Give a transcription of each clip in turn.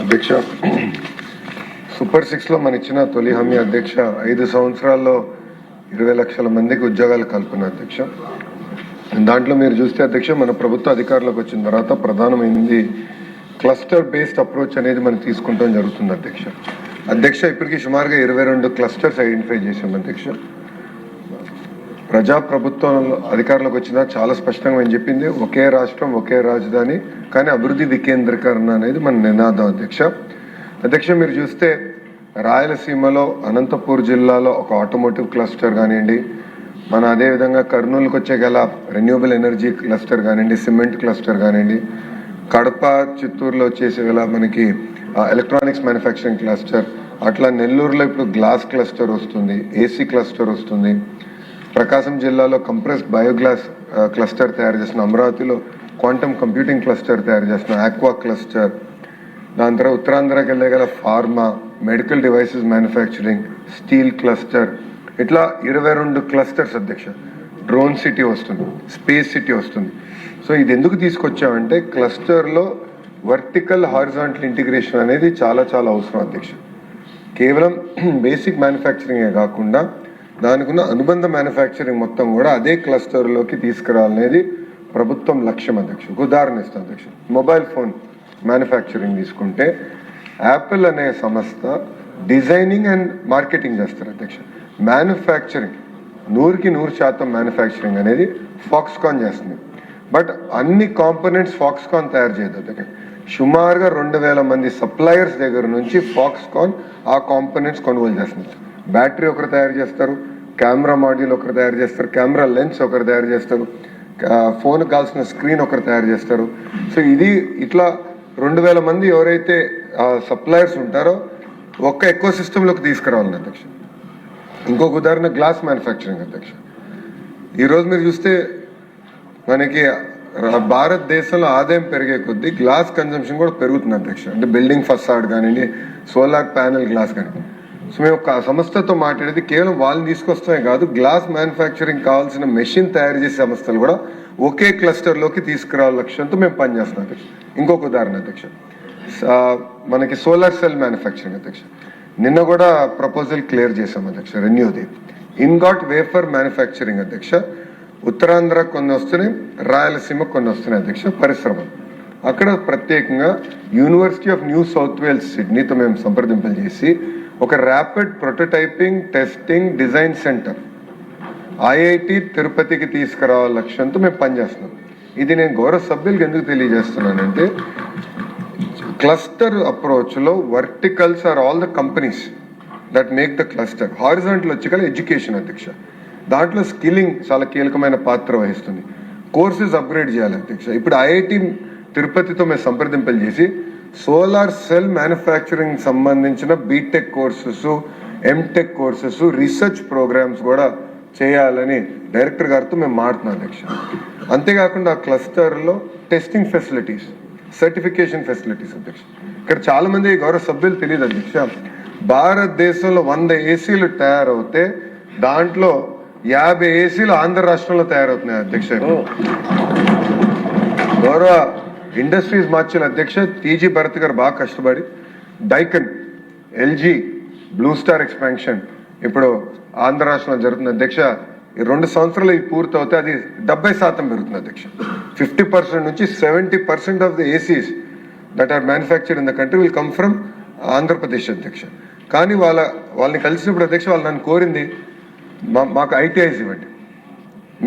అధ్యక్ష, సూపర్ 6 లో మన ఇచ్చిన తొలి హామీ అధ్యక్ష 5 సంవత్సరాల్లో 20 లక్షల మందికి ఉద్యోగాలు కల్పన అధ్యక్ష. దాంట్లో మీరు చూస్తే అధ్యక్ష, మన ప్రభుత్వ అధికారులకు వచ్చిన తర్వాత ప్రధానమైనది క్లస్టర్ బేస్డ్ అప్రోచ్ అనేది మనం తీసుకుంటాం జరుగుతుంది అధ్యక్ష. ఇప్పటికీ సుమారుగా 22 క్లస్టర్స్ ఐడెంటిఫై చేశాం అధ్యక్ష. ప్రజాప్రభుత్వం అధికారులకు వచ్చినా చాలా స్పష్టంగా ఏం చెప్పింది, ఒకే రాష్ట్రం ఒకే రాజధాని కానీ అభివృద్ధి వికేంద్రీకరణ అనేది మన నినాదం అధ్యక్ష. మీరు చూస్తే రాయలసీమలో అనంతపూర్ జిల్లాలో ఒక ఆటోమోటివ్ క్లస్టర్ కానివ్వండి, మన అదేవిధంగా కర్నూలుకు వచ్చే గల రెన్యూబుల్ ఎనర్జీ క్లస్టర్ కానివ్వండి, సిమెంట్ క్లస్టర్ కానివ్వండి, కడప చిత్తూరులో వచ్చేసే గల మనకి ఎలక్ట్రానిక్స్ మ్యానుఫ్యాక్చరింగ్ క్లస్టర్, అట్లా నెల్లూరులో ఇప్పుడు గ్లాస్ క్లస్టర్ వస్తుంది, ఏసీ క్లస్టర్ వస్తుంది, ప్రకాశం జిల్లాలో కంప్రెస్డ్ బయోగ్లాస్ క్లస్టర్ తయారు చేసిన, అమరావతిలో క్వాంటమ్ కంప్యూటింగ్ క్లస్టర్ తయారు చేసిన ఆక్వా క్లస్టర్, దాని తర్వాత ఉత్తరాంధ్రకి వెళ్ళే గల pharma, medical devices manufacturing, steel cluster, ఇట్లా 22 క్లస్టర్స్ అధ్యక్ష. డ్రోన్ సిటీ వస్తుంది, స్పేస్ సిటీ వస్తుంది. సో ఇది ఎందుకు తీసుకొచ్చామంటే క్లస్టర్లో వర్టికల్ హారిజాంటల్ ఇంటిగ్రేషన్ అనేది చాలా చాలా అవసరం అధ్యక్ష. కేవలం బేసిక్ మ్యానుఫ్యాక్చరింగే కాకుండా దానికి ఉన్న అనుబంధ మ్యానుఫ్యాక్చరింగ్ మొత్తం కూడా అదే క్లస్టర్లోకి తీసుకురావాలనేది ప్రభుత్వం లక్ష్యం అధ్యక్ష. ఉదాహరణ ఇస్తాను అధ్యక్ష, మొబైల్ ఫోన్ మ్యానుఫ్యాక్చరింగ్ తీసుకుంటే యాపిల్ అనే సంస్థ డిజైనింగ్ అండ్ మార్కెటింగ్ చేస్తారు అధ్యక్ష. మ్యానుఫ్యాక్చరింగ్ 100% మ్యానుఫ్యాక్చరింగ్ అనేది ఫాక్స్కాన్ చేస్తుంది. బట్ అన్ని కాంపోనెంట్స్ ఫాక్స్కాన్ తయారు చేయదు అధ్యక్ష. సుమారుగా 2000 మంది సప్లయర్స్ దగ్గర నుంచి ఫాక్స్కాన్ ఆ కాంపోనెంట్స్ కొనుగోలు చేస్తుంది. బ్యాటరీ ఒకరు తయారు చేస్తారు, కెమెరా మాడ్యూల్ ఒకరు తయారు చేస్తారు, కెమెరా లెన్స్ ఒకరు తయారు చేస్తారు, ఫోన్ కావాల్సిన స్క్రీన్ ఒకరు తయారు చేస్తారు. సో ఇది ఇట్లా 2000 మంది ఎవరైతే సప్లయర్స్ ఉంటారో ఒక్క ఎకో సిస్టంలోకి తీసుకురావాలని అధ్యక్ష. ఇంకొక ఉదాహరణ గ్లాస్ మ్యానుఫ్యాక్చరింగ్ అధ్యక్ష. ఈరోజు మీరు చూస్తే మనకి భారతదేశంలో ఆదాయం పెరిగే కొద్దీ గ్లాస్ కన్జంప్షన్ కూడా పెరుగుతుంది అధ్యక్ష. అంటే బిల్డింగ్ ఫసాడ్ కానివ్వండి, సోలార్ ప్యానెల్ గ్లాస్ కానీ. సో మేము ఒక సంస్థతో మాట్లాడేది కేవలం వాళ్ళని తీసుకొస్తామే కాదు, గ్లాస్ మ్యానుఫ్యాక్చరింగ్ కావాల్సిన మెషిన్ తయారు చేసే సంస్థలు కూడా ఒకే క్లస్టర్లోకి తీసుకురావాల లక్ష్యంతో మేము పనిచేస్తున్నాం అధ్యక్ష. ఇంకొక ఉదాహరణ అధ్యక్ష, మనకి సోలార్ సెల్ మ్యానుఫ్యాక్చరింగ్ అధ్యక్ష. నిన్న కూడా ప్రపోజల్ క్లియర్ చేసాం అధ్యక్ష, రెన్యూది. ఇన్గాట్ వేఫర్ మ్యానుఫ్యాక్చరింగ్ అధ్యక్ష. ఉత్తరాంధ్ర కొన్ని వస్తున్నాయి, రాయలసీమ కొన్ని వస్తున్నాయి అధ్యక్ష పరిశ్రమలు. అక్కడ ప్రత్యేకంగా university of New South Wales సిడ్నీతో మేము సంప్రదింపులు చేసి ఒక rapid prototyping testing design centre IIT తిరుపతికి తీసుకురావాల లక్ష్యంతో మేము పనిచేస్తున్నాం. ఇది నేను గౌరవ సభ్యులకు ఎందుకు తెలియజేస్తున్నానంటే, క్లస్టర్ అప్రోచ్లో verticals are all the companies that make the cluster. Horizontal వచ్చి కల ఎడ్యుకేషన్ అధ్యక్ష. దాంట్లో స్కిల్లింగ్ చాలా కీలకమైన పాత్ర వహిస్తుంది. కోర్సెస్ అప్గ్రేడ్ చేయాలి అధ్యక్ష. ఇప్పుడు ఐఐటి తిరుపతితో మేము సంప్రదింపులు చేసి సోలార్ సెల్ మ్యానుఫ్యాక్చరింగ్ సంబంధించిన BTech courses, MTech courses, research programmes కూడా చేయాలని డైరెక్టర్ గారితో మేము మాట్లాడుతున్నాం అధ్యక్ష. అంతేకాకుండా క్లస్టర్లో టెస్టింగ్ ఫెసిలిటీస్, సర్టిఫికేషన్ ఫెసిలిటీస్ అధ్యక్ష. ఇక్కడ చాలా మంది గౌరవ సభ్యులు తెలియదు అధ్యక్ష, భారతదేశంలో 100 ఏసీలు తయారవుతే దాంట్లో 50 ఏసీలు ఆంధ్ర రాష్ట్రంలో తయారవుతున్నాయి అధ్యక్ష. గౌరవ ఇండస్ట్రీస్ మార్చిన అధ్యక్ష టీజీ భరత్ గారు బాగా కష్టపడి డైకన్, ఎల్జీ, బ్లూ స్టార్ ఎక్స్పాన్షన్ ఇప్పుడు ఆంధ్ర రాష్ట్రంలో జరుగుతుంది అధ్యక్ష. ఈ 2 సంవత్సరాలు ఇది పూర్తవుతే అది 70% పెరుగుతుంది అధ్యక్ష. 50% నుంచి 70% of the ACs that are manufactured in the country will come from Andhra Pradesh అధ్యక్ష. కానీ వాళ్ళని కలిసినప్పుడు అధ్యక్ష వాళ్ళు నన్ను కోరింది, మాకు ఐటీఐస్ ఇవ్వండి,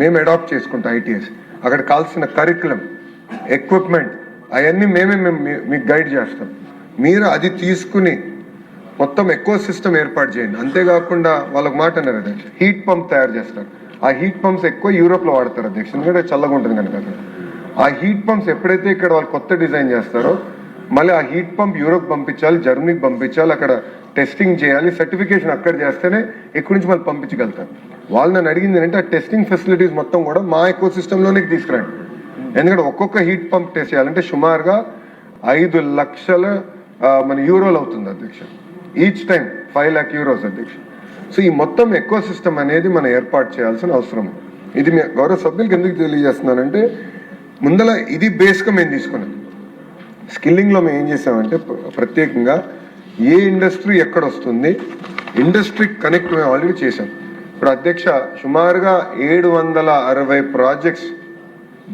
మేము అడాప్ట్ చేసుకుంటాం ఐటీఐస్. అక్కడ కావాల్సిన కరికులం, ఎక్విప్మెంట్ అవన్నీ మేము మీకు గైడ్ చేస్తాం. మీరు అది తీసుకుని మొత్తం ఎకో సిస్టమ్ ఏర్పాటు చేయండి. అంతేకాకుండా వాళ్ళకు మాట అన్నారు అధ్యక్ష, హీట్ పంప్ తయారు చేస్తారు. ఆ హీట్ పంప్స్ ఎక్కువ యూరోప్లో వాడతారు అధ్యక్ష, ఎందుకంటే చల్లగా ఉంటుంది కనుక అక్కడ. ఆ హీట్ పంప్స్ ఎప్పుడైతే ఇక్కడ వాళ్ళు కొత్త డిజైన్ చేస్తారో మళ్ళీ ఆ హీట్ పంప్ యూరోప్ పంపించాలి, జర్మనీకి పంపించాలి, అక్కడ టెస్టింగ్ చేయాలి, సర్టిఫికేషన్ అక్కడ చేస్తేనే ఎక్కడి నుంచి వాళ్ళు పంపించగలుగుతారు. వాళ్ళు నన్ను అడిగింది ఏంటంటే ఆ టెస్టింగ్ ఫెసిలిటీస్ మొత్తం కూడా మా ఎకో సిస్టంలోనే తీసుకురండి. ఎందుకంటే ఒక్కొక్క హీట్ పంప్ టెస్ట్ చేయాలంటే సుమారుగా 5 లక్షల మన యూరోలు అవుతుంది అధ్యక్ష. ఈచ్ టైం 5 lakh euros అధ్యక్ష. సో ఈ మొత్తం ఎకో సిస్టమ్ అనేది మనం ఏర్పాటు చేయాల్సిన అవసరం. ఇది గౌరవ సభ్యులకు ఎందుకు తెలియజేస్తున్నానంటే, ముందల ఇది బేస్గా మేము తీసుకున్నాం. స్కిల్లింగ్లో మేము ఏం చేసామంటే ప్రత్యేకంగా ఏ ఇండస్ట్రీ ఎక్కడ వస్తుంది, ఇండస్ట్రీ కనెక్ట్ మేము ఆల్రెడీ చేసాం. ఇప్పుడు అధ్యక్ష సుమారుగా 760 ప్రాజెక్ట్స్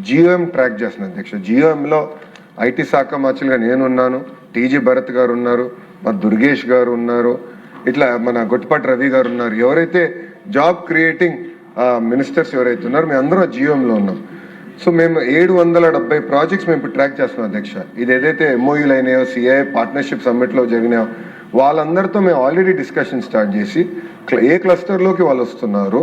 జియోఎం ట్రాక్ చేస్తున్నాను అధ్యక్ష. జియోఎంలో ఐటీ శాఖ మార్చులుగా నేనున్నాను, టీజీ భరత్ గారు ఉన్నారు, మా దుర్గేష్ గారు ఉన్నారు, ఇట్లా మన గొట్టిపాటి రవి గారు ఉన్నారు. ఎవరైతే జాబ్ క్రియేటింగ్ మినిస్టర్స్ ఎవరైతే ఉన్నారో మేము అందరం జియోఎంలో ఉన్నాం. సో మేము 770 ప్రాజెక్ట్స్ మేము ఇప్పుడు ట్రాక్ చేస్తున్నాం అధ్యక్ష. ఇది ఏదైతే ఎంఓయూలు అయినాయో, సిఐ పార్ట్నర్షిప్ సమ్మిట్లో జరిగినాయో వాళ్ళందరితో మేము ఆల్రెడీ డిస్కషన్ స్టార్ట్ చేసి ఏ క్లస్టర్లోకి వాళ్ళు వస్తున్నారు,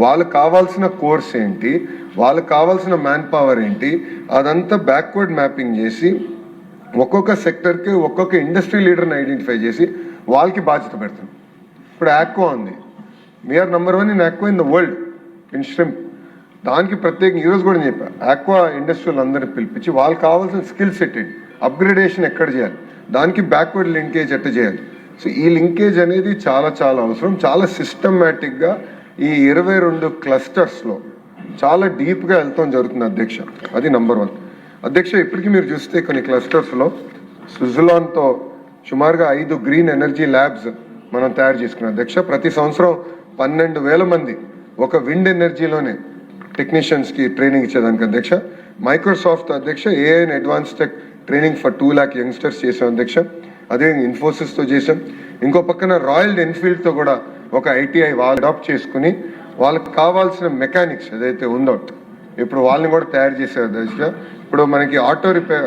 వాళ్ళకి కావాల్సిన కోర్స్ ఏంటి, వాళ్ళకి కావాల్సిన మ్యాన్ పవర్ ఏంటి, అదంతా బ్యాక్వర్డ్ మ్యాపింగ్ చేసి ఒక్కొక్క సెక్టర్కి ఒక్కొక్క ఇండస్ట్రీ లీడర్ని ఐడెంటిఫై చేసి వాళ్ళకి బాధ్యత పెడతాం. ఇప్పుడు ఆక్వా ఉంది, we're number 1 in aqua in the world in shrimp. దానికి ప్రత్యేకంగా ఈరోజు కూడా చెప్పా, ఆక్వా ఇండస్ట్రీలు అందరినీ పిలిపించి వాళ్ళకి కావాల్సిన స్కిల్ సెట్ ఏంటి, అప్గ్రేడేషన్ ఎక్కడ చేయాలి, దానికి బ్యాక్వర్డ్ లింకేజ్ ఎట్ట చేయాలి. సో ఈ లింకేజ్ అనేది చాలా చాలా అవసరం. చాలా సిస్టమేటిక్గా ఈ 22 క్లస్టర్స్లో చాలా డీప్గా వెళ్తాం జరుగుతుంది అధ్యక్ష. అది నంబర్ 1 అధ్యక్ష. ఇప్పటికీ మీరు చూస్తే కొన్ని క్లస్టర్స్లో స్విట్జర్లాండ్తో సుమారుగా 5 గ్రీన్ ఎనర్జీ ల్యాబ్స్ మనం తయారు చేసుకున్నాం అధ్యక్ష. ప్రతి సంవత్సరం 12,000 మంది ఒక విండ్ ఎనర్జీలోనే టెక్నీషియన్స్కి ట్రైనింగ్ ఇచ్చేదానికి అధ్యక్ష. మైక్రోసాఫ్ట్ అధ్యక్ష AI and advance tech training for 2 lakh youngsters చేసాం అధ్యక్ష. అదే ఇన్ఫోసిస్తో చేసాం. ఇంకో పక్కన రాయల్ ఎన్ఫీల్డ్తో కూడా ఒక ఐటీఐ వాళ్ళు అడాప్ట్ చేసుకుని వాళ్ళకి కావాల్సిన మెకానిక్స్ ఏదైతే ఉందో ఇప్పుడు వాళ్ళని కూడా తయారు చేసే అధ్యక్ష. ఇప్పుడు మనకి ఆటో రిపేర్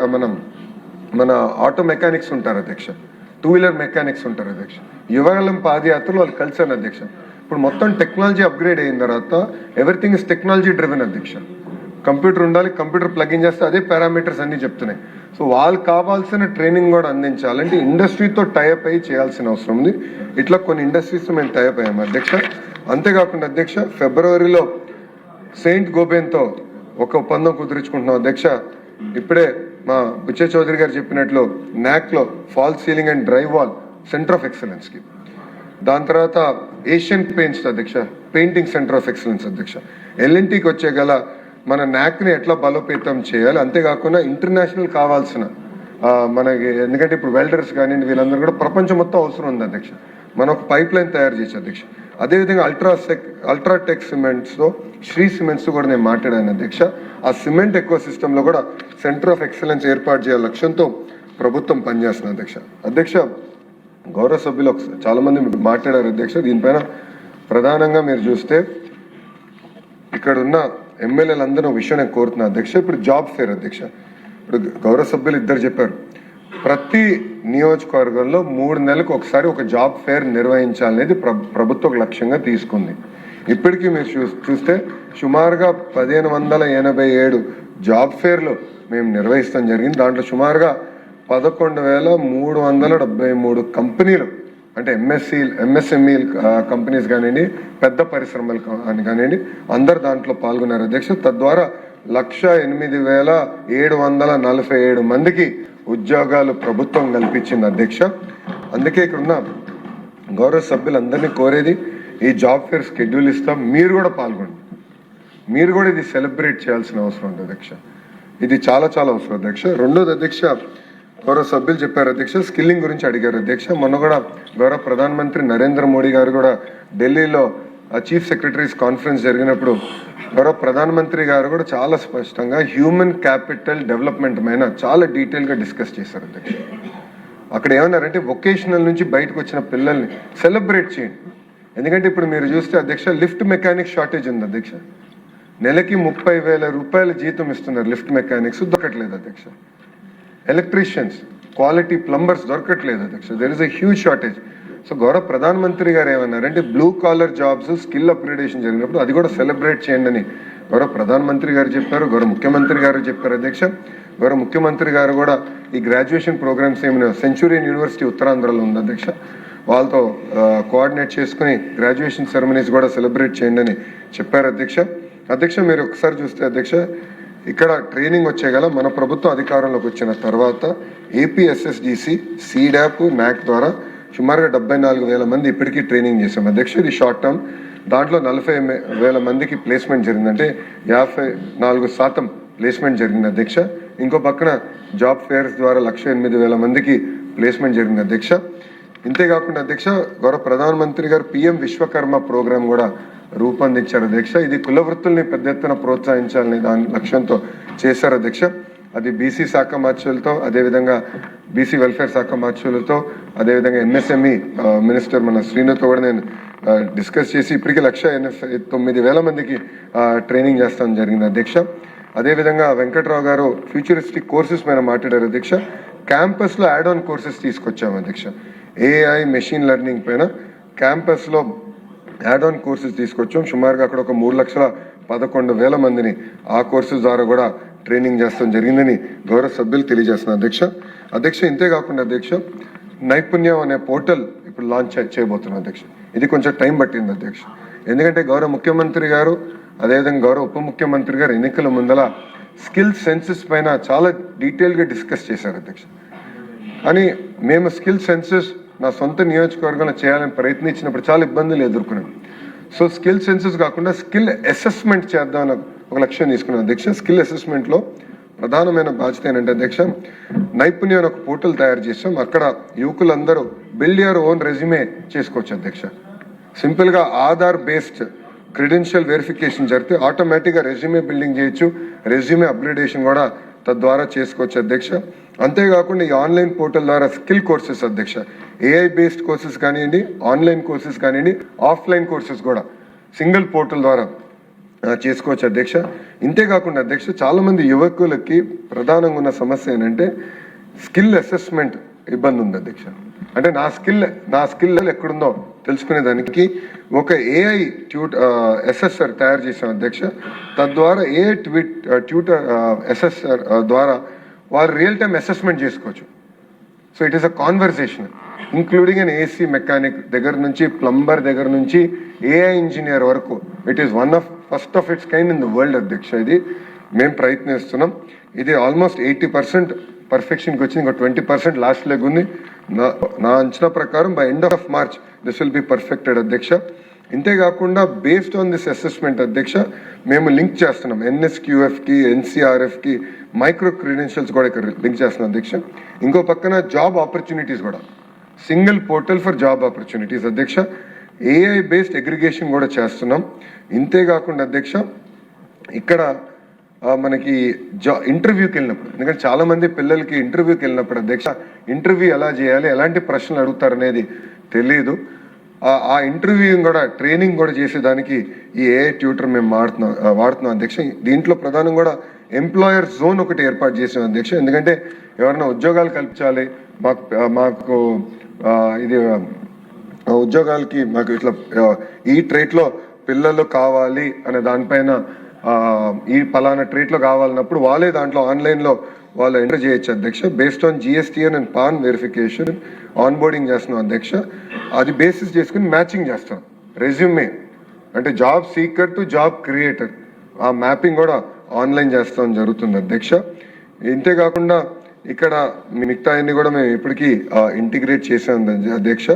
మన ఆటో మెకానిక్స్ ఉంటారు అధ్యక్ష, 2-wheeler మెకానిక్స్ ఉంటారు అధ్యక్ష. యువగలం పాదయాత్రలు వాళ్ళు కలిసారు అధ్యక్ష. ఇప్పుడు మొత్తం టెక్నాలజీ అప్గ్రేడ్ అయిన తర్వాత ఎవ్రీథింగ్ ఇస్ టెక్నాలజీ డ్రివెన్ అధ్యక్ష. కంప్యూటర్ ఉండాలి, కంప్యూటర్ ప్లగిన్ చేస్తే అదే పారామీటర్స్ అన్ని చెప్తున్నాయి. సో వాళ్ళకి కావాల్సిన ట్రైనింగ్ కూడా అందించాలంటే ఇండస్ట్రీతో టైఅప్ అయ్యి చేయాల్సిన అవసరం ఉంది. ఇట్లా కొన్ని ఇండస్ట్రీస్తో మేము టైఅప్ అయ్యాము అధ్యక్ష. అంతేకాకుండా అధ్యక్ష ఫిబ్రవరిలో సెయింట్ గోబెన్తో ఒక ఒప్పందం కుదుర్చుకుంటున్నాం అధ్యక్ష. ఇప్పుడే మా బుచ్చే చౌదరి గారు చెప్పినట్లు నాక్లో fall ceiling and dry wall centre of ఎక్సలెన్స్కి, దాని తర్వాత ఏషియన్ పెయింట్స్ అధ్యక్ష పెయింటింగ్ సెంటర్ ఆఫ్ ఎక్సలెన్స్ అధ్యక్ష. ఎల్ఎన్టీకి వచ్చే గల మన నాక్ని ఎట్లా బలోపేతం చేయాలి, అంతేకాకుండా ఇంటర్నేషనల్ కావాల్సిన మనకి ఎందుకంటే ఇప్పుడు వెల్డర్స్ కానీ వీళ్ళందరూ కూడా ప్రపంచం మొత్తం అవసరం ఉంది అధ్యక్ష. మనం ఒక పైప్ లైన్ తయారు చేసి అధ్యక్ష. అదేవిధంగా అల్ట్రాటెక్ సిమెంట్స్తో శ్రీ సిమెంట్స్ కూడా నేను మాట్లాడాను అధ్యక్ష. ఆ సిమెంట్ ఎకో సిస్టంలో కూడా సెంటర్ ఆఫ్ ఎక్సలెన్స్ ఏర్పాటు చేయాల లక్ష్యంతో ప్రభుత్వం పనిచేస్తుంది అధ్యక్ష. అధ్యక్ష గౌరవ సభ్యులు చాలా మంది మాట్లాడారు అధ్యక్ష. దీనిపైన ప్రధానంగా మీరు చూస్తే ఇక్కడ ఉన్న ఎమ్మెల్యేలు అందరూ విషయం నేను కోరుతున్నా అధ్యక్ష. ఇప్పుడు జాబ్ ఫేర్ అధ్యక్ష, ఇప్పుడు గౌరవ సభ్యులు ఇద్దరు చెప్పారు, ప్రతి నియోజకవర్గంలో 3 నెలలకు ఒకసారి ఒక జాబ్ ఫేర్ నిర్వహించాలనేది ప్రభుత్వం లక్ష్యంగా తీసుకుంది. ఇప్పటికీ మీరు చూస్తే సుమారుగా 1587 జాబ్ ఫేర్లు మేము నిర్వహిస్తాం జరిగింది. దాంట్లో సుమారుగా 11,373 కంపెనీలు అంటే ఎంఎస్ఎంఈ కంపెనీస్ కానివ్వండి, పెద్ద పరిశ్రమలు కానివ్వండి, అందరు దాంట్లో పాల్గొన్నారు అధ్యక్ష. తద్వారా 108,747 మందికి ఉద్యోగాలు ప్రభుత్వం కల్పించింది అధ్యక్ష. అందుకే ఇక్కడున్న గౌరవ సభ్యులందరినీ కోరేది, ఈ జాబ్ ఫేర్ షెడ్యూల్ ఇస్తాం, మీరు కూడా పాల్గొండి, మీరు కూడా ఇది సెలబ్రేట్ చేయాల్సిన అవసరం ఉంది అధ్యక్ష. ఇది చాలా చాలా అవసరం అధ్యక్ష. రెండోది అధ్యక్ష, గౌరవ సభ్యులు చెప్పారు అధ్యక్ష, స్కిల్లింగ్ గురించి అడిగారు అధ్యక్ష. మొన్న కూడా గౌరవ ప్రధానమంత్రి నరేంద్ర మోడీ గారు కూడా ఢిల్లీలో చీఫ్ సెక్రటరీస్ కాన్ఫరెన్స్ జరిగినప్పుడు గౌరవ ప్రధానమంత్రి గారు కూడా చాలా స్పష్టంగా హ్యూమన్ క్యాపిటల్ డెవలప్మెంట్ పైన చాలా డీటెయిల్గా డిస్కస్ చేశారు అధ్యక్ష. అక్కడ ఏమన్నారంటే వొకేషనల్ నుంచి బయటకు వచ్చిన పిల్లల్ని సెలబ్రేట్ చేయండి. ఎందుకంటే ఇప్పుడు మీరు చూస్తే అధ్యక్ష లిఫ్ట్ మెకానిక్ షార్టేజ్ ఉంది అధ్యక్ష. నెలకి 30,000 రూపాయల జీతం ఇస్తున్నారు లిఫ్ట్ మెకానిక్స్, దొరకట్లేదు అధ్యక్ష. ఎలక్ట్రీషియన్స్, క్వాలిటీ ప్లంబర్స్ దొరకట్లేదు అధ్యక్ష. There is a huge shortage. So గౌరవ ప్రధానమంత్రి గారు ఏమన్నారంటే blue collar jobs skill upgradation జరిగినప్పుడు అది కూడా సెలబ్రేట్ చేయండి అని గౌరవ ప్రధానమంత్రి గారు చెప్పారు, గౌరవ ముఖ్యమంత్రి గారు చెప్పారు అధ్యక్ష. గౌరవ ముఖ్యమంత్రి గారు కూడా ఈ గ్రాడ్యుయేషన్ ప్రోగ్రామ్స్ ఏమైనా సెంచురియన్ యూనివర్సిటీ ఉత్తరాంధ్రలో ఉంది అధ్యక్ష, వాళ్ళతో కోఆర్డినేట్ చేసుకుని గ్రాడ్యుయేషన్ సెరమనీస్ కూడా సెలబ్రేట్ చేయండి అని చెప్పారు అధ్యక్ష. అధ్యక్ష మీరు ఒకసారి చూస్తే అధ్యక్ష ఇక్కడ ట్రైనింగ్ వచ్చేగల మన ప్రభుత్వం అధికారంలోకి వచ్చిన తర్వాత ఏపీఎస్ఎస్డిసి, సీడాప్, నాక్ ద్వారా సుమారుగా 74,000 మంది ఇప్పటికీ ట్రైనింగ్ చేశాం అధ్యక్ష. ఇది షార్ట్ టర్మ్. దాంట్లో 40,000 మందికి ప్లేస్మెంట్ జరిగింది, అంటే 54% ప్లేస్మెంట్ జరిగింది అధ్యక్ష. ఇంకో పక్కన జాబ్ ఫేర్స్ ద్వారా 1,08,000 మందికి ప్లేస్మెంట్ జరిగింది అధ్యక్ష. ఇంతేకాకుండా అధ్యక్ష గౌరవ ప్రధానమంత్రి గారు పిఎం విశ్వకర్మ ప్రోగ్రాం కూడా రూపొందించారు అధ్యక్ష. ఇది కుల వృత్తుల్ని పెద్ద ఎత్తున ప్రోత్సహించాలని దాని లక్ష్యంతో చేశారు అధ్యక్ష. అది బీసీ శాఖ మార్చులతో, అదేవిధంగా బీసీ వెల్ఫేర్ శాఖ మార్చులతో, అదేవిధంగా ఎంఎస్ఎంఈ మినిస్టర్ మన శ్రీనుతో కూడా నేను డిస్కస్ చేసి ఇప్పటికీ 1,09,000 మందికి ట్రైనింగ్ చేస్తాం జరిగింది అధ్యక్ష. అదేవిధంగా వెంకట్రావు గారు ఫ్యూచరిస్టిక్ కోర్సెస్ పైన మాట్లాడారు అధ్యక్ష. క్యాంపస్లో యాడ్ ఆన్ కోర్సెస్ తీసుకొచ్చాము అధ్యక్ష. ఏఐ మెషిన్ లెర్నింగ్ పైన క్యాంపస్లో యాడ్ ఆన్ కోర్సెస్ తీసుకొచ్చాం. సుమారుగా అక్కడ ఒక 3,11,000 మందిని ఆ కోర్సెస్ ద్వారా కూడా ట్రైనింగ్ చేస్తాం జరిగిందని గౌరవ సభ్యులు తెలియజేస్తున్నారు అధ్యక్ష. ఇంతేకాకుండా అధ్యక్ష నైపుణ్యం అనే పోర్టల్ ఇప్పుడు లాంచ్ చేయబోతున్నాం అధ్యక్ష. ఇది కొంచెం టైం పట్టింది అధ్యక్ష, ఎందుకంటే గౌరవ ముఖ్యమంత్రి గారు అదేవిధంగా గౌరవ ఉప ముఖ్యమంత్రి గారు ఎన్నికల ముందల స్కిల్ సెన్సెస్ పైన చాలా డీటెయిల్గా డిస్కస్ చేశారు అధ్యక్ష. అని మేము స్కిల్ సెన్సెస్ నా సొంత నియోజకవర్గంలో చేయాలని ప్రయత్నించినప్పుడు చాలా ఇబ్బందులు ఎదుర్కొన్నాం. సో స్కిల్ సెన్సెస్ కాకుండా స్కిల్ అసెస్మెంట్ చేద్దామని ఒక లక్ష్యం తీసుకున్నాం అధ్యక్ష. స్కిల్ అసెస్మెంట్లో ప్రధానమైన బాధ్యత ఏంటంటే అధ్యక్ష, నైపుణ్యం ఒక పోర్టల్ తయారు చేసాం. అక్కడ యువకులందరూ బిల్డ్ యువర్ ఓన్ రెజ్యూమే చేసుకోవచ్చు అధ్యక్ష. సింపుల్గా ఆధార్ బేస్డ్ క్రెడెన్షియల్ వెరిఫికేషన్ జరిగితే ఆటోమేటిక్గా రెజ్యూమే బిల్డింగ్ చేయొచ్చు, రెజ్యూమే అప్గ్రేడేషన్ కూడా తద్వారా చేసుకోవచ్చు అధ్యక్ష. అంతేకాకుండా ఈ ఆన్లైన్ పోర్టల్ ద్వారా స్కిల్ కోర్సెస్ అధ్యక్ష, ఏఐ బేస్డ్ కోర్సెస్ కానివ్వండి, ఆన్లైన్ కోర్సెస్ కానివ్వండి, ఆఫ్లైన్ కోర్సెస్ కూడా సింగిల్ పోర్టల్ ద్వారా చేసుకోవచ్చు అధ్యక్ష. ఇంతేకాకుండా అధ్యక్ష చాలా మంది యువకులకి ప్రధానంగా ఉన్న సమస్య ఏంటంటే స్కిల్ అసెస్మెంట్ ఇబ్బంది ఉంది అధ్యక్ష. అంటే నా స్కిల్ ఎక్కడుందో తెలుసుకునే దానికి ఒక ఏఐ అసెసర్ తయారు చేసాం అధ్యక్ష. తద్వారా ఏఐ ట్యూటర్ అసెసర్ ద్వారా వారు రియల్ టైమ్ అసెస్మెంట్ చేసుకోవచ్చు. So it is a conversation including an AC mechanic దగ్గర నుంచి ప్లంబర్ దగ్గర నుంచి ఏఐ ఇంజనీర్ వరకు. It is first of it's kind in the world అధ్యక్ష. ఇది మేము ప్రయత్నిస్తున్నాం. ఇది ఆల్మోస్ట్ 80% పర్ఫెక్షన్కి వచ్చింది, ఇంకా 20% లాస్ట్ లెగ్ ఉంది. నా అంచనా ప్రకారం by end of March this will be perfected అధ్యక్ష. ఇంతేకాకుండా బేస్డ్ ఆన్ దిస్ అసెస్మెంట్ అధ్యక్ష మేము లింక్ చేస్తున్నాం ఎన్ఎస్క్యూఎఫ్కి, ఎన్సీఆర్ఎఫ్కి మైక్రో క్రెడెన్షియల్స్ కూడా ఇక్కడ లింక్ చేస్తున్నాం అధ్యక్ష. ఇంకో పక్కన జాబ్ ఆపర్చునిటీస్ కూడా single portal for job opportunities అధ్యక్ష. ఏఐ బేస్డ్ అగ్రిగేషన్ కూడా చేస్తున్నాం. ఇంతేకాకుండా అధ్యక్ష ఇక్కడ మనకి ఇంటర్వ్యూకి వెళ్ళినప్పుడు, ఎందుకంటే చాలా మంది పిల్లలకి ఇంటర్వ్యూకి వెళ్ళినప్పుడు అధ్యక్ష ఇంటర్వ్యూ ఎలా చేయాలి, ఎలాంటి ప్రశ్నలు అడుగుతారు అనేది తెలియదు. ఆ ఇంటర్వ్యూ కూడా ట్రైనింగ్ కూడా చేసేదానికి ఈ ఏఐ ట్యూటర్ మేము వాడుతున్నాం అధ్యక్ష. దీంట్లో ప్రధానం కూడా ఎంప్లాయర్ జోన్ ఒకటి ఏర్పాటు చేసాం అధ్యక్ష. ఎందుకంటే ఎవరైనా ఉద్యోగాలు కల్పించాలి, మాకు ఇది ఉద్యోగాలకి మాకు ఇట్లా ఈ ట్రేట్లో పిల్లలు కావాలి అనే దానిపైన ఈ పలానా ట్రేట్లో కావాలన్నప్పుడు వాళ్ళే దాంట్లో ఆన్లైన్లో వాళ్ళు ఎంటర్ చేయొచ్చు అధ్యక్ష. Based on GSTN and pan verification on boarding చేస్తున్నాం అధ్యక్ష. అది బేసిస్ చేసుకుని మ్యాచింగ్ చేస్తాం రెజ్యూమే, అంటే job seeker to job creator ఆ మ్యాపింగ్ కూడా ఆన్లైన్ చేస్తాం జరుగుతుంది అధ్యక్ష. ఇంతేకాకుండా ఇక్కడ మిగతా అన్ని కూడా మేము ఇప్పటికీ ఇంటిగ్రేట్ చేసాం అధ్యక్ష.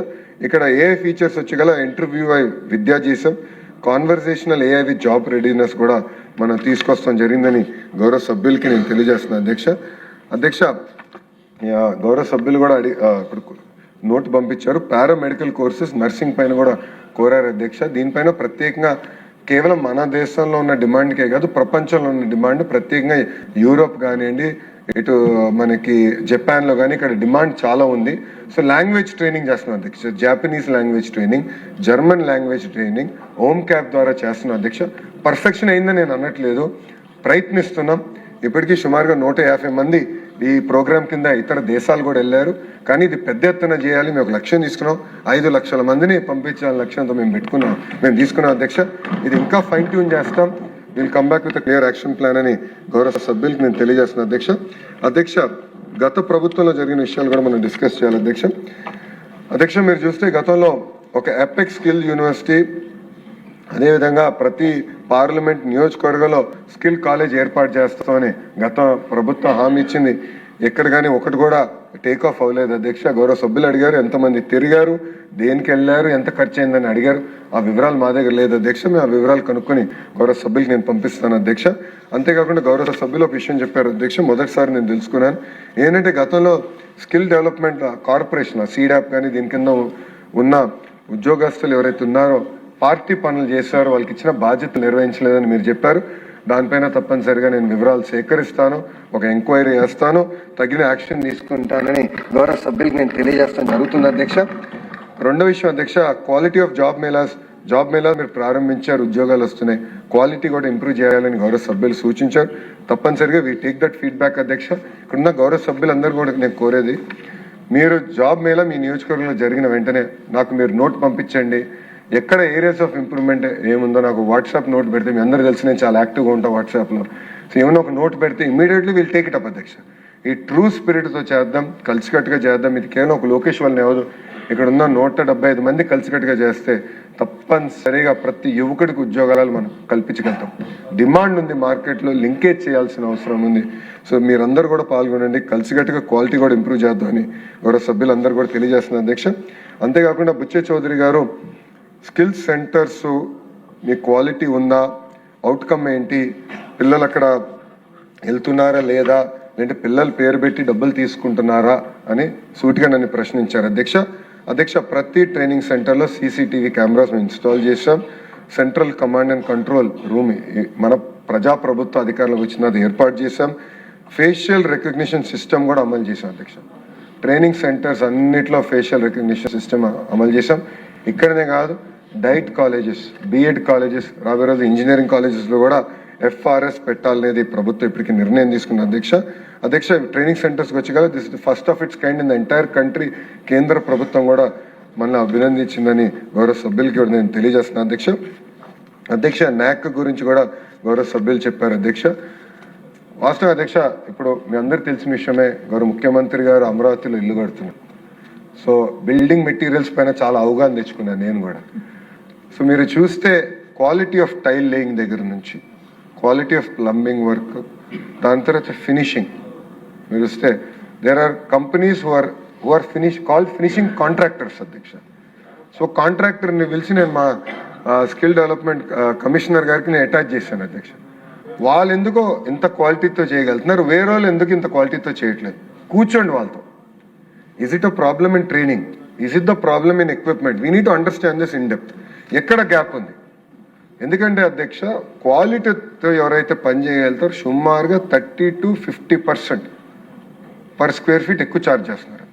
ఇక్కడ ఏఐ ఫీచర్స్ వచ్చి గల ఇంటర్వ్యూ విద్యా చేసాం, conversational AI with job readiness కూడా మనం తీసుకొస్తాం జరిగిందని గౌరవ సభ్యులకి నేను తెలియజేస్తున్నాను అధ్యక్ష. గౌరవ సభ్యులు కూడా ఇప్పుడు నోట్ పంపించారు. పారామెడికల్ కోర్సెస్ నర్సింగ్ పైన కూడా కోరారు అధ్యక్ష. దీనిపైన ప్రత్యేకంగా కేవలం మన దేశంలో ఉన్న డిమాండ్కే కాదు, ప్రపంచంలో ఉన్న డిమాండ్, ప్రత్యేకంగా యూరోప్ కానివ్వండి, ఇటు మనకి జపాన్లో కానీ ఇక్కడ డిమాండ్ చాలా ఉంది. సో లాంగ్వేజ్ ట్రైనింగ్ చేస్తున్నాం అధ్యక్ష. Japanese language training, German language training home cap ద్వారా చేస్తున్నాం అధ్యక్ష. పర్ఫెక్షన్ అయిందని నేను అనట్లేదు, ప్రయత్నిస్తున్నాం. ఇప్పటికీ సుమారుగా 150 మంది ఈ ప్రోగ్రామ్ కింద ఇతర దేశాలు కూడా వెళ్ళారు. కానీ ఇది పెద్ద ఎత్తున చేయాలి, మేము ఒక లక్ష్యం తీసుకున్నాం. 5 లక్షల మందిని పంపించాలని లక్ష్యంతో మేము తీసుకున్నాం అధ్యక్ష. ఇది ఇంకా ఫైన్ ట్యూన్ చేస్తాం. Will come back with clear action plan అని గౌరవ సభ్యులకు నేను తెలియజేస్తున్నాను అధ్యక్ష. గత ప్రభుత్వంలో జరిగిన విషయాలు కూడా మనం డిస్కస్ చేయాలి అధ్యక్ష. మీరు చూస్తే గతంలో ఒక ఎపెక్స్ స్కిల్ యూనివర్సిటీ, అదేవిధంగా ప్రతి పార్లమెంట్ నియోజకవర్గంలో స్కిల్ కాలేజ్ ఏర్పాటు చేస్తామని గత ప్రభుత్వం హామీ ఇచ్చింది. ఎక్కడ కానీ ఒకటి కూడా టేక్ ఆఫ్ అవ్వలేదు అధ్యక్ష. గౌరవ సభ్యులు అడిగారు ఎంతమంది తిరిగారు, దేనికి వెళ్ళారు, ఎంత ఖర్చు అయిందని అడిగారు. ఆ వివరాలు మా దగ్గర లేదు అధ్యక్ష. మేము ఆ వివరాలు కనుక్కొని గౌరవ సభ్యులకి నేను పంపిస్తాను అధ్యక్ష. అంతేకాకుండా గౌరవ సభ్యులు ఒక విషయం చెప్పారు అధ్యక్ష, మొదటిసారి నేను తెలుసుకున్నాను. ఏంటంటే గతంలో స్కిల్ డెవలప్మెంట్ కార్పొరేషన్ సీడాప్ కానీ దీని కింద ఉన్న ఉద్యోగస్తులు ఎవరైతే ఉన్నారో పార్టీ పనులు చేశారో వాళ్ళకి ఇచ్చిన బాధ్యతలు నిర్వహించలేదని మీరు చెప్పారు. దానిపైన తప్పనిసరిగా నేను వివరాలు సేకరిస్తాను, ఒక ఎంక్వైరీ చేస్తాను, తగిన యాక్షన్ తీసుకుంటానని గౌరవ సభ్యులకు నేను తెలియజేస్తాను జరుగుతుంది అధ్యక్ష. రెండో విషయం అధ్యక్ష, క్వాలిటీ ఆఫ్ జాబ్ మేళా మీరు ప్రారంభించారు, ఉద్యోగాలు వస్తున్నాయి, క్వాలిటీ కూడా ఇంప్రూవ్ చేయాలని గౌరవ సభ్యులు సూచించారు. తప్పనిసరిగా వీ టేక్ దట్ ఫీడ్బ్యాక్ అధ్యక్ష. ఇక్కడున్న గౌరవ సభ్యులందరూ కూడా నేను కోరేది, మీరు జాబ్ మేళా మీ నియోజకవర్గంలో జరిగిన వెంటనే నాకు మీరు నోట్ పంపించండి, ఎక్కడ ఏరియాస్ ఆఫ్ ఇంప్రూవ్మెంట్ ఏముందో నాకు వాట్సాప్ నోట్ పెడితే, మీ అందరూ తెలిసి నేను చాలా యాక్టివ్గా ఉంటాను వాట్సాప్లో. సో ఏమన్నా ఒక నోట్ పెడితే immediately we'll take it up అధ్యక్ష. ఈ ట్రూ స్పిరిట్తో చేద్దాం, కలిసికట్టుగా చేద్దాం. ఇది కేవలం ఒక లోకేష్ వాళ్ళని అవ్వదు, ఇక్కడ ఉన్న 175 మంది కలిసికట్టుగా చేస్తే తప్పనిసరిగా ప్రతి యువకుడికి ఉద్యోగాలు మనం కల్పించగలుగుతాం. డిమాండ్ ఉంది మార్కెట్లో, లింకేజ్ చేయాల్సిన అవసరం ఉంది. సో మీరందరూ కూడా పాల్గొనండి, కలిసికట్టుగా క్వాలిటీ కూడా ఇంప్రూవ్ చేద్దామని గౌరవ సభ్యులందరూ కూడా తెలియజేస్తున్నారు అధ్యక్ష. అంతేకాకుండా బుచ్చే చౌదరి గారు, స్కిల్ సెంటర్స్ మీ క్వాలిటీ ఉందా, అవుట్కమ్ ఏంటి, పిల్లలు అక్కడ వెళ్తున్నారా లేదా, లేదంటే పిల్లలు పేరు పెట్టి డబ్బులు తీసుకుంటున్నారా అని సూటిగా నన్ను ప్రశ్నించారు అధ్యక్ష. ప్రతి ట్రైనింగ్ సెంటర్లో సీసీటీవీ కెమెరాస్ మేము ఇన్స్టాల్ చేసాం. Central command and control room మన ప్రజాప్రభుత్వ అధికారులకు వచ్చినది ఏర్పాటు చేశాం. ఫేషియల్ రికగ్నిషన్ సిస్టమ్ కూడా అమలు చేశాం అధ్యక్ష. ట్రైనింగ్ సెంటర్స్ అన్నిట్లో ఫేషియల్ రికగ్నిషన్ సిస్టమ్ అమలు చేశాం. ఇక్కడనే కాదు, డైట్ కాలేజెస్, బిఎడ్ కాలేజెస్, రాబోయే రోజు ఇంజనీరింగ్ కాలేజెస్లో కూడా FRS పెట్టాలనేది ప్రభుత్వం ఇప్పటికీ నిర్ణయం తీసుకుంది అధ్యక్ష. ట్రైనింగ్ సెంటర్స్కి వచ్చి కదా, this is the first of it's kind in the entire country. కేంద్ర ప్రభుత్వం కూడా మనల్ని అభినందించిందని గౌరవ సభ్యులకి కూడా నేను తెలియజేస్తున్నాను అధ్యక్ష. NAC గురించి కూడా గౌరవ సభ్యులు చెప్పారు అధ్యక్ష. వాస్తవం అధ్యక్ష, ఇప్పుడు మీ అందరికి తెలిసిన విషయమే, గౌరవ ముఖ్యమంత్రి గారు అమరావతిలో ఇల్లు కడుతున్నారు. సో బిల్డింగ్ మెటీరియల్స్ పైన చాలా అవగాహన తెచ్చుకున్నాను నేను కూడా. సో మీరు చూస్తే క్వాలిటీ ఆఫ్ టైల్ లేయింగ్ దగ్గర నుంచి క్వాలిటీ ఆఫ్ ప్లంబింగ్ వర్క్, దాని తర్వాత ఫినిషింగ్ మీరు వస్తే there are companies who are finishing contractors అధ్యక్ష. సో కాంట్రాక్టర్ని పిలిచి నేను మా స్కిల్ డెవలప్మెంట్ కమిషనర్ గారికి నేను అటాచ్ చేశాను అధ్యక్ష. వాళ్ళు ఎందుకో ఇంత క్వాలిటీతో చేయగలుగుతున్నారు, వేరే వాళ్ళు ఎందుకు ఇంత క్వాలిటీతో చేయట్లేదు, కూర్చోండి వాళ్ళతో. Is it a problem in training? Is it the problem in equipment? We need to understand this in depth. ఎక్కడ గ్యాప్ ఉంది? ఎందుకంటే అధ్యక్ష, క్వాలిటీతో ఎవరైతే పని చేయగలుగుతారో సుమారుగా 30 to 50% పర్ స్క్వేర్ ఫీట్ ఎక్కువ ఛార్జ్ చేస్తున్నారు.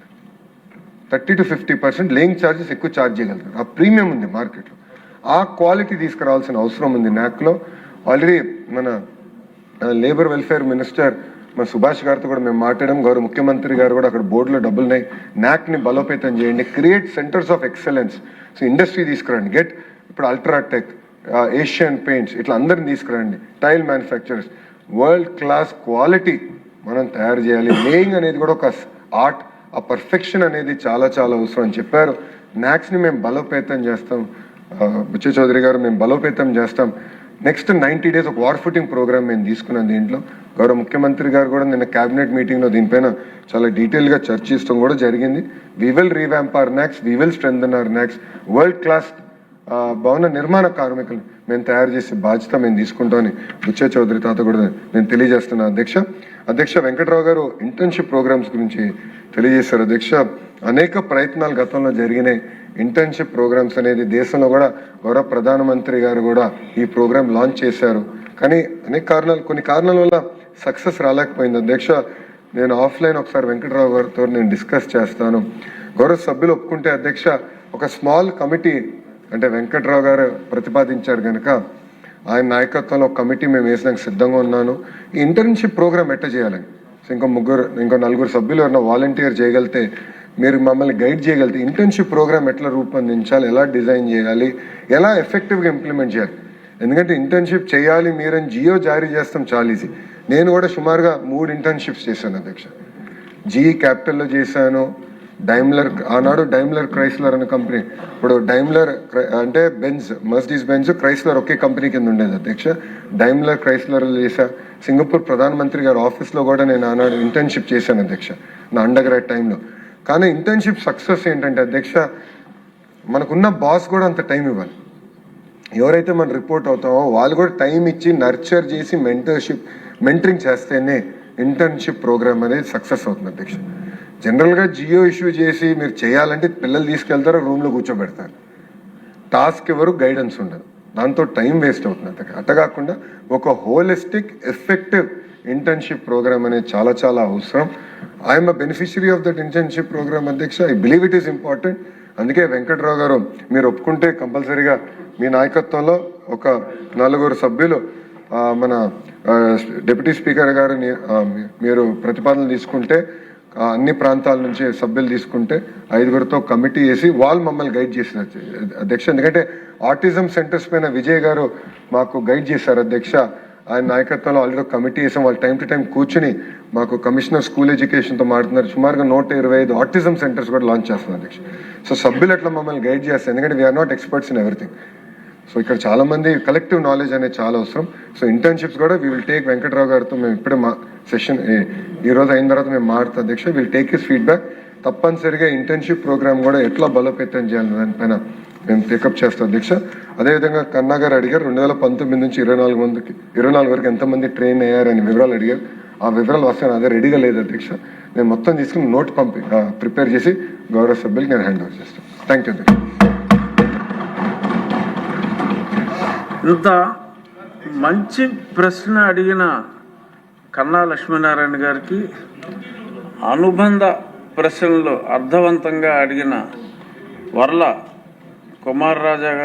30 to 50% లేయింగ్ ఛార్జెస్ ఎక్కువ ఛార్జ్ చేయగలుగుతారు. ఆ ప్రీమియం ఉంది మార్కెట్లో. ఆ క్వాలిటీ తీసుకురావాల్సిన అవసరం ఉంది NACలో. ఆల్రెడీ మన లేబర్ వెల్ఫేర్ మినిస్టర్ మన సుభాష్ గారితో కూడా మేము మాట్లాడాం. గౌరవ ముఖ్యమంత్రి గారు కూడా అక్కడ బోర్డులో డబ్బులు ఉన్నాయి, NACని బలోపేతం చేయండి, create centres of excellence. So industry తీసుకురండి, ఇప్పుడు అల్ట్రాటెక్, ఏషియన్ పెయింట్స్, ఇట్లా అందరిని తీసుకురండి, tile manufacturers, world class quality మనం తయారు చేయాలి. లేయింగ్ అనేది కూడా ఒక ఆర్ట్, ఆ పర్ఫెక్షన్ అనేది చాలా చాలా అవసరం అని చెప్పారు. NACని మేము బలోపేతం చేస్తాం, బుచ్చే చౌదరి గారు మేము బలోపేతం చేస్తాం. నెక్స్ట్ 90 days ఒక వార్ ఫుటింగ్ ప్రోగ్రామ్ మేము తీసుకున్నాం. దీంట్లో గౌరవ ముఖ్యమంత్రి గారు కూడా నిన్న క్యాబినెట్ మీటింగ్లో దీనిపైన చాలా డీటెయిల్గా చర్చిస్తాం కూడా జరిగింది. We will revamp our NACs, we will strengthen our NACs. World class భవన నిర్మాణ కార్మికులు మేము తయారు చేసే బాధ్యత మేము తీసుకుంటామని బుచ్చే చౌదరి తాత కూడా నేను తెలియజేస్తున్నాను అధ్యక్ష. వెంకట్రావు గారు ఇంటర్న్షిప్ ప్రోగ్రామ్స్ గురించి తెలియజేశారు అధ్యక్ష. అనేక ప్రయత్నాలు గతంలో జరిగినాయి. ఇంటర్న్షిప్ ప్రోగ్రామ్స్ అనేది దేశంలో కూడా గౌరవ ప్రధానమంత్రి గారు కూడా ఈ ప్రోగ్రామ్ లాంచ్ చేశారు. కానీ కొన్ని కారణాల వల్ల సక్సెస్ రాలేకపోయింది అధ్యక్ష. నేను ఆఫ్లైన్ ఒకసారి వెంకట్రావు గారితో నేను డిస్కస్ చేస్తాను. గౌరవ సభ్యులు ఒప్పుకుంటే అధ్యక్ష, ఒక స్మాల్ కమిటీ అంటే వెంకట్రావు గారు ప్రతిపాదించారు కనుక ఆయన నాయకత్వంలో ఒక కమిటీ మేము వేసినాక సిద్ధంగా ఉన్నాను. ఈ ఇంటర్న్షిప్ ప్రోగ్రామ్ ఎట్లా చేయాలని, ఇంకో 4 సభ్యులు ఎవరైనా వాలంటీర్ చేయగలిగితే, మీరు మమ్మల్ని గైడ్ చేయగలిగితే ఇంటర్న్షిప్ ప్రోగ్రామ్ ఎట్లా రూపొందించాలి, ఎలా డిజైన్ చేయాలి, ఎలా ఎఫెక్టివ్గా ఇంప్లిమెంట్ చేయాలి. ఎందుకంటే ఇంటర్న్షిప్ చేయాలి మీరని జియో జారీ చేస్తాం చాలా ఈజీ. నేను కూడా సుమారుగా 3 ఇంటర్న్షిప్స్ చేశాను అధ్యక్ష. GE క్యాపిటల్లో చేశాను, ఆనాడు డైమ్లర్ క్రైస్లర్ అనే కంపెనీ, ఇప్పుడు డైమ్లర్ అంటే మర్సిడీస్ బెంజ్ క్రైస్లర్ ఒకే కంపెనీ కింద ఉండేది అధ్యక్ష. డైమ్లర్ క్రైస్లర్ చేశా. సింగపూర్ ప్రధానమంత్రి గారి ఆఫీస్లో కూడా నేను ఆనాడు ఇంటర్న్షిప్ చేశాను అధ్యక్ష. నా అండర్ గ్రాడ్ టైంలో. కానీ ఇంటర్న్షిప్ సక్సెస్ ఏంటంటే అధ్యక్ష, మనకున్న బాస్ కూడా అంత టైం ఇవ్వాలి. ఎవరైతే మనం రిపోర్ట్ అవుతామో వాళ్ళు కూడా టైం ఇచ్చి నర్చర్ చేసి మెంటరింగ్ చేస్తేనే ఇంటర్న్షిప్ ప్రోగ్రామ్ అనేది సక్సెస్ అవుతుంది అధ్యక్ష. జనరల్గా జియో ఇష్యూ చేసి మీరు చేయాలంటే పిల్లలు తీసుకెళ్తారు, రూమ్లో కూర్చోబెడతారు, టాస్క్ ఎవరు, గైడెన్స్ ఉండదు, దాంతో టైం వేస్ట్ అవుతుంది. అట్ట కాకుండా ఒక హోలిస్టిక్ ఎఫెక్టివ్ ఇంటర్న్షిప్ ప్రోగ్రామ్ అనేది చాలా చాలా అవసరం. I'm a beneficiary of that internship program అధ్యక్ష. I believe it is important. అందుకే వెంకట్రావు గారు మీరు ఒప్పుకుంటే కంపల్సరీగా మీ నాయకత్వంలో ఒక 4 సభ్యులు మన డిప్యూటీ స్పీకర్ గారు మీరు ప్రతిపాదనలు తీసుకుంటే, అన్ని ప్రాంతాల నుంచి సభ్యులు తీసుకుంటే 5గురితో కమిటీ వేసి వాళ్ళు మమ్మల్ని గైడ్ చేసిన అధ్యక్ష. ఎందుకంటే ఆటిజం సెంటర్స్ పైన విజయ్ గారు మాకు గైడ్ చేశారు అధ్యక్ష. ఆయన నాయకత్వంలో ఆల్రెడీ కమిటీ వేసాం. వాళ్ళు టైం టు టైం కూర్చుని మాకు కమిషనర్ స్కూల్ ఎడ్యుకేషన్తో మాట్లాడుతున్నారు. సుమారుగా 125 ఆటిజం సెంటర్స్ కూడా లాంచ్ చేస్తున్నారు అధ్యక్ష. సో సభ్యులు ఎట్లా మమ్మల్ని గైడ్ చేస్తారు, ఎందుకంటే we're not experts in everything. So ఇక్కడ చాలా మంది కలెక్టివ్ నాలెడ్జ్ అనేది చాలా అవసరం. సో ఇంటర్న్షిప్స్ కూడా వీ విల్ టేక్ వెంకట్రావు గారితో మేము ఇప్పుడే మా సెషన్ ఈ రోజు అయిన తర్వాత మేము మాట్లాడుతాం అధ్యక్ష. Will take his feedback. తప్పనిసరిగా ఇంటర్న్షిప్ ప్రోగ్రామ్ కూడా ఎట్లా బలోపేతం చేయాలి దానిపైన మేము పికప్ చేస్తాం అధ్యక్ష. అదేవిధంగా కన్నా గారు అడిగారు 2019 నుంచి 24 వరకు ఎంతమంది ట్రైన్ అయ్యారని వివరాలు అడిగారు. ఆ వివరాలు వస్తాను, అదే రెడీగా లేదు అధ్యక్ష. నేను మొత్తం తీసుకుని నోట్ ప్రిపేర్ చేసి గౌరవ సభ్యులకి నేను హ్యాండ్ ఓవర్ చేస్తాను. థ్యాంక్ యూ అధ్యక్ష. ఇంత మంచి ప్రశ్న అడిగిన కన్నా లక్ష్మీనారాయణ గారికి, అనుబంధ ప్రశ్నలు అర్థవంతంగా అడిగిన వర్ల కుమార్ రాజా